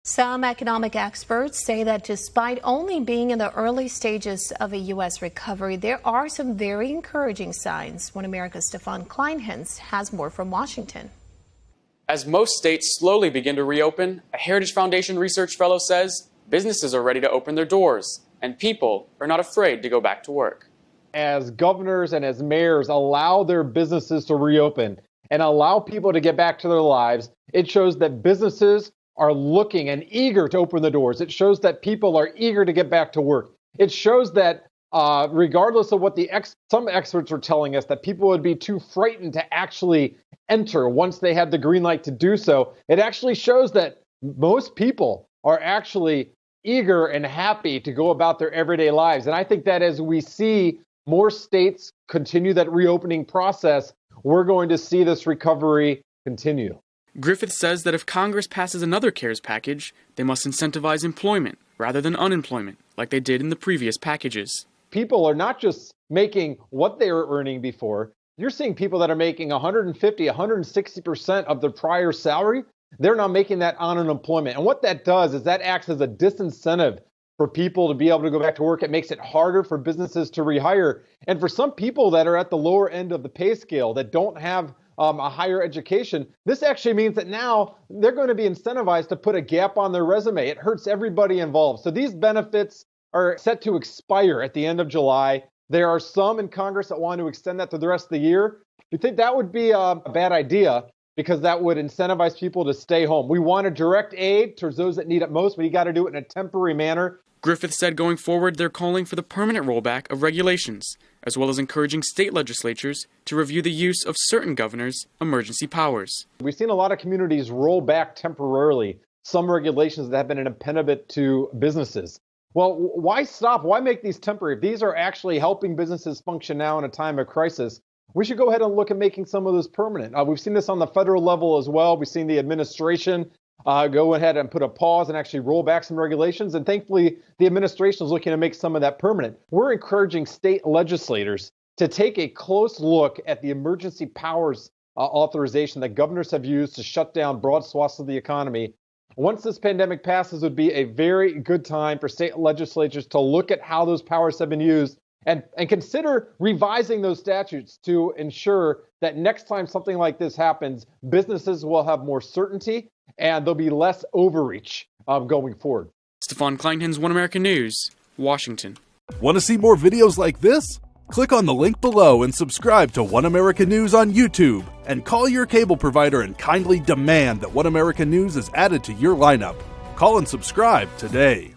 Some economic experts say that despite only being in the early stages of a U.S. recovery, there are some very encouraging signs. One America's Stefan Kleinhans has more from Washington. As most states slowly begin to reopen, a Heritage Foundation research fellow says businesses are ready to open their doors and people are not afraid to go back to work. As governors and as mayors allow their businesses to reopen and allow people to get back to their lives, it shows that businesses are looking and eager to open the doors. It shows that people are eager to get back to work. It shows that regardless of what some experts are telling us, that people would be too frightened to actually enter once they had the green light to do so, it actually shows that most people are actually eager and happy to go about their everyday lives. And I think that as we see more states continue that reopening process, we're going to see this recovery continue. Griffith says that if Congress passes another CARES package, they must incentivize employment rather than unemployment, like they did in the previous packages. People are not just making what they were earning before. You're seeing people that are making 150, 160% of their prior salary. They're now making that on unemployment. And what that does is that acts as a disincentive for people to be able to go back to work. It makes it harder for businesses to rehire. And for some people that are at the lower end of the pay scale that don't have a higher education, this actually means that now they're going to be incentivized to put a gap on their resume. It hurts everybody involved. So these benefits are set to expire at the end of July. There are some in Congress that want to extend that to the rest of the year. We think that would be a bad idea because that would incentivize people to stay home. We want to direct aid towards those that need it most, but you got to do it in a temporary manner. Griffith said going forward, they're calling for the permanent rollback of regulations, as well as encouraging state legislatures to review the use of certain governors' emergency powers. We've seen a lot of communities roll back temporarily some regulations that have been an impediment to businesses. Well, why stop? Why make these temporary? If these are actually helping businesses function now in a time of crisis, we should go ahead and look at making some of those permanent. We've seen this on the federal level as well. We've seen the administration go ahead and put a pause and actually roll back some regulations. And thankfully, the administration is looking to make some of that permanent. We're encouraging state legislators to take a close look at the emergency powers authorization that governors have used to shut down broad swaths of the economy. Once this pandemic passes, it would be a very good time for state legislatures to look at how those powers have been used and consider revising those statutes to ensure that next time something like this happens, businesses will have more certainty and there'll be less overreach going forward. Stefan Kleinhans, One American News, Washington. Want to see more videos like this? Click on the link below and subscribe to One American News on YouTube. And call your cable provider and kindly demand that One American News is added to your lineup. Call and subscribe today.